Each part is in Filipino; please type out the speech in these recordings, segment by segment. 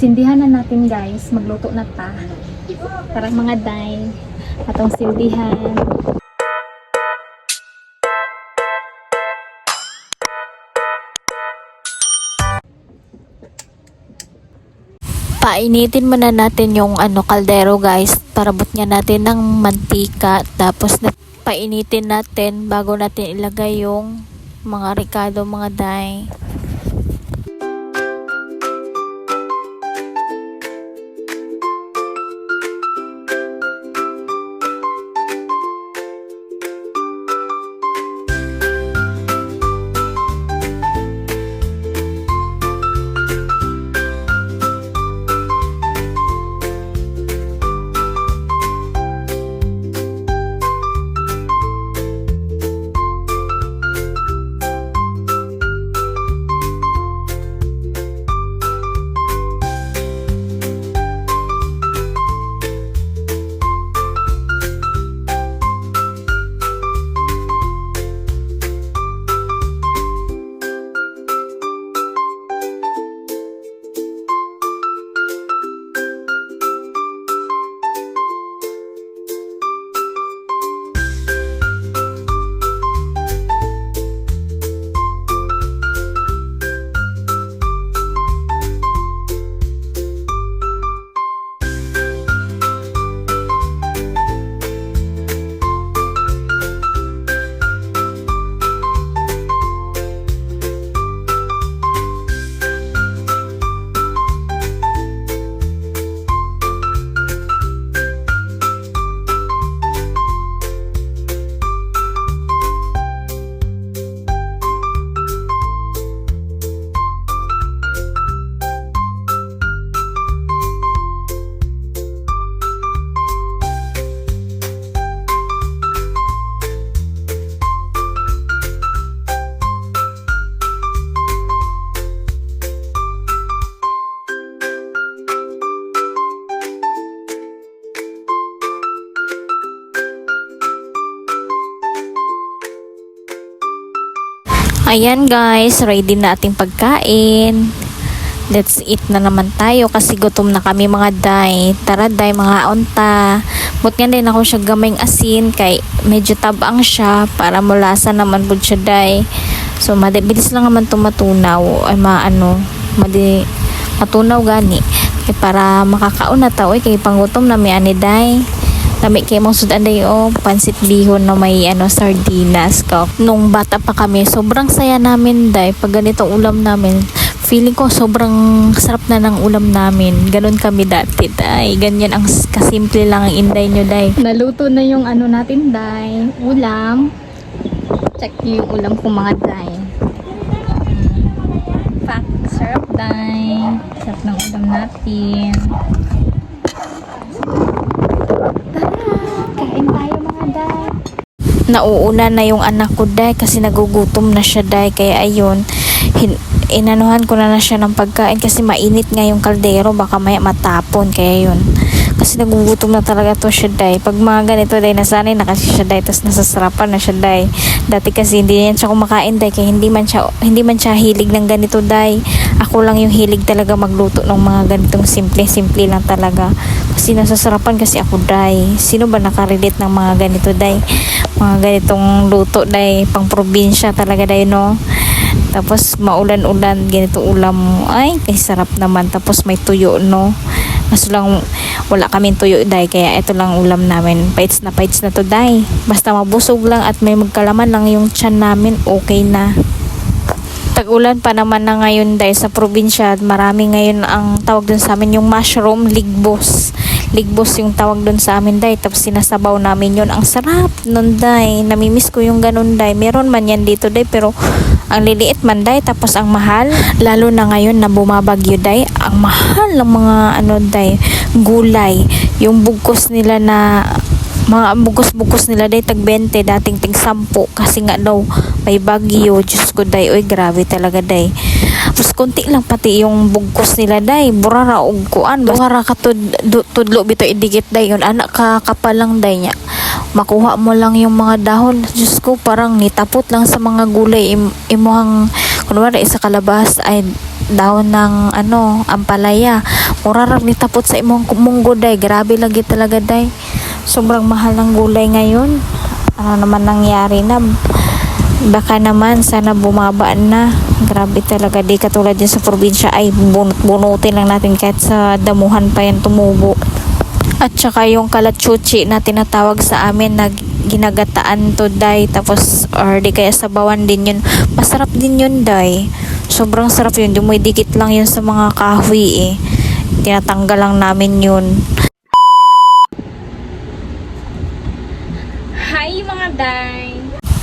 Sindihan na natin guys, magluto na ta. Tara mga day, atong sindihan. Painitin muna natin yung kaldero guys, para butnya natin ng mantika, tapos painitin natin bago natin ilagay yung mga ricado mga day. Ayan guys, ready na ating pagkain. Let's eat na naman tayo kasi gutom na kami mga day. Tara day mga onta. But nga din ako siya gamayng asin kay medyo tabang siya para mulasa naman po siya day. So mabilis lang naman tumatunaw ay matunaw gani. Kay para makakaon na tao kay pangutom na mi ani day. Kami kay mong sudan day pansit bihon na may sardinas ko. Nung bata pa kami, sobrang saya namin day pag ganitong ulam namin. Feeling ko sobrang sarap na ng ulam namin. Ganun kami dati day. Ganyan ang kasimple lang ang inday nyo day. Naluto na yung natin day, ulam. Check niyo yung ulam ko mga day. Pak, sarap day. Sarap ng ulam natin. Kain tayo mga day. Nauuna na yung anak ko day kasi nagugutom na siya day. Kaya ayun, inanuhan ko na siya ng pagkain kasi mainit nga yung kaldero, baka maya matapon. Kaya yun, kasi nagugutom na talaga to siya day. Pag mga ganito day, nasanay na kasi siya day, tapos nasasarapan na siya day. Dati kasi hindi yan siya kumakain day, kaya hindi man siya hilig ng ganito day. Ako lang yung hilig talaga magluto ng mga ganitong simple lang talaga. Kasi nasasarapan kasi ako day. Sino ba nakarelate ng mga ganito day? Mga ganitong luto day, pang probinsya talaga day no. Tapos maulan-ulan, ganito ulam mo. Ay, kay sarap naman. Tapos may tuyo no. Mas lang wala kaming tuyo day, kaya ito lang ulam namin. Paits na to day. Basta mabusog lang at may magkalaman lang yung tiyan namin, okay na. Tag-ulan pa naman na ngayon day sa probinsya. Marami ngayon ang tawag dun sa amin yung mushroom ligbos. Ligbos yung tawag dun sa amin day. Tapos sinasabaw namin yun. Ang sarap nun day. Namimiss ko yung ganun day. Meron man yan dito day, pero ang liliit man day. Tapos ang mahal, lalo na ngayon na bumabagyo day, ang mahal ng mga day, gulay. Yung bugkos nila na mga bugos-bugos nila day tag 20, dating tig 10 kasi nga daw may bagyo. Diyos ko day, oy grabe talaga day. Mas konti lang pati yung bugkos nila day, burara og kuan, burara ka tudlo bito idikit day yun, anak ka kapalang day nya makuha mo lang yung mga dahon. Diyos ko, parang nitapot lang sa mga gulay imuhang kunwari sa kalabas ay daw ng ampalaya. Mura ra ni tapos sa imong munggo day. Grabe lagi talaga day. Sobrang mahal ng gulay ngayon. Ano naman nangyari na? Baka naman sana bumaba na. Grabe talaga, di katulad din sa probinsya ay bunutin lang natin kahit sa damuhan pa yan tumubo. At saka yung kalachuchi na tinatawag sa amin na ginagataan to day, tapos or di kaya sabawan din yun, masarap din yun day. Sobrang sarap yun, dumidikit lang yun sa mga kahoy tinatanggal lang namin yun. Hi mga day!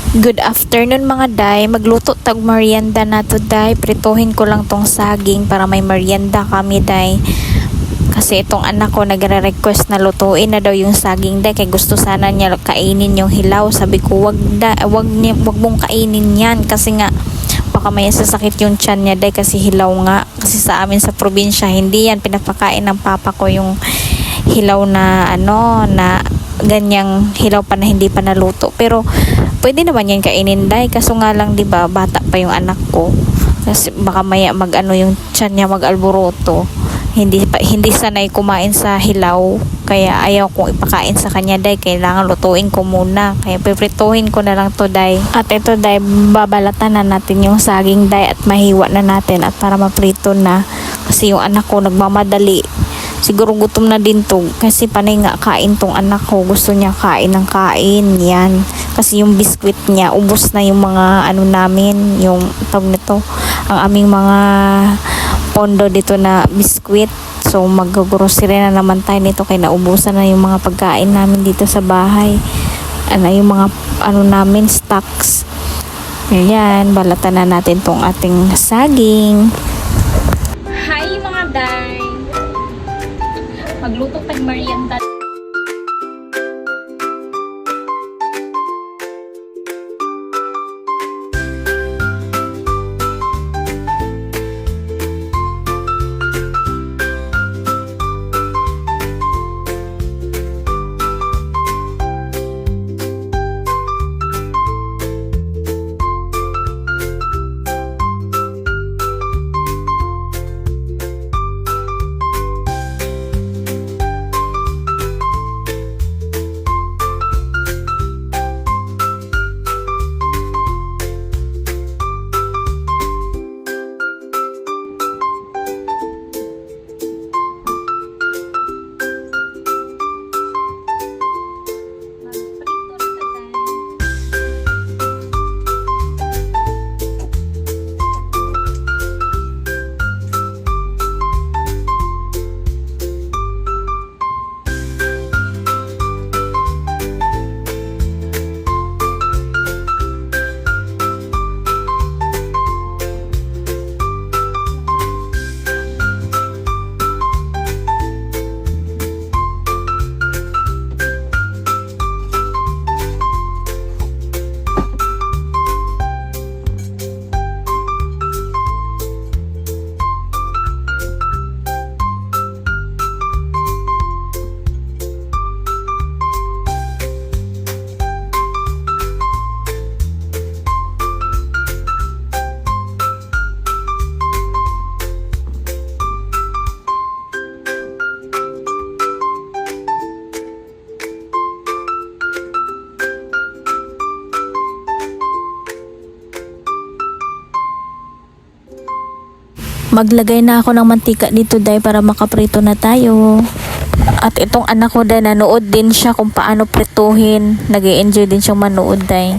Good afternoon mga day. Magluto tag merienda na to day. Prituhin ko lang tong saging para may merienda kami day. Kasi itong anak ko nagre-request na lutuin na daw yung saging day. Kaya gusto sana niya kainin yung hilaw. Sabi ko wag mong kainin yan. Kasi nga baka may sasakit yung tiyan niya day kasi hilaw nga. Kasi sa amin sa probinsya hindi yan pinapakain ng papa ko yung hilaw na na ganyang hilaw pa na hindi pa naluto. Pero pwede naman yan kainin day, kaso nga lang 'di ba bata pa yung anak ko. Kasi baka maya yung tiyan niya mag-alboroto. Hindi sanay kumain sa hilaw, kaya ayaw kong ipakain sa kanya day. Kailangan lutuin ko muna, kaya piprituhin ko na lang to day. At ito day, babalatan na natin yung saging day at mahiwa na natin at para maprito na. Kasi yung anak ko nagmamadali, siguro gutom na din to kasi panay nga kain tong anak ko, gusto niya kain ng kain yan. Kasi yung biskwit niya ubos na yung mga namin, yung tawag nito, ang aming mga pondo dito na biskwit. So mag-grocery na naman tayo nito kaya naubusan na yung mga pagkain namin dito sa bahay. Yung mga namin stocks. Ayan, balatan na natin tong ating saging. Hi mga day! Magluto tag merienda. Maglagay na ako ng mantika dito day para makaprito na tayo. At itong anak ko day, nanood din siya kung paano prituhin. Nag-i-enjoy din siyang manood day.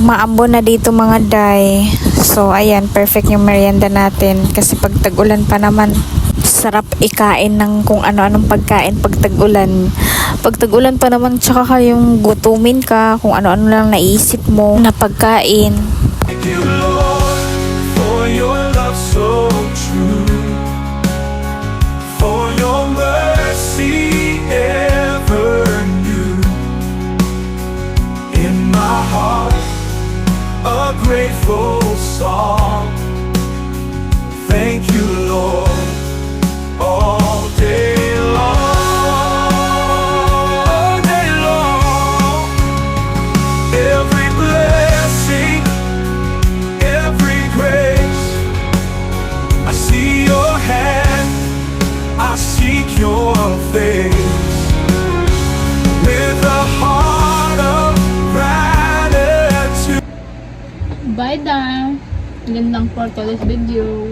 umaambon na dito mga day. So ayan, perfect yung merienda natin kasi pag tag-ulan pa naman, sarap ikain ng kung ano-anong pagkain pag tag-ulan. Pag tag-ulan pa naman, tsaka kayong gutumin ka kung ano-ano lang naisip mo na pagkain. Thank you, Lord, for your love so true, for your mercy ever new. In my heart, a grateful song. Thank you, Lord, all day long, all day long. Every blessing, every grace, I see your hand, I seek your face, with a heart of gratitude. Bye, Dad. Gandang for today's video.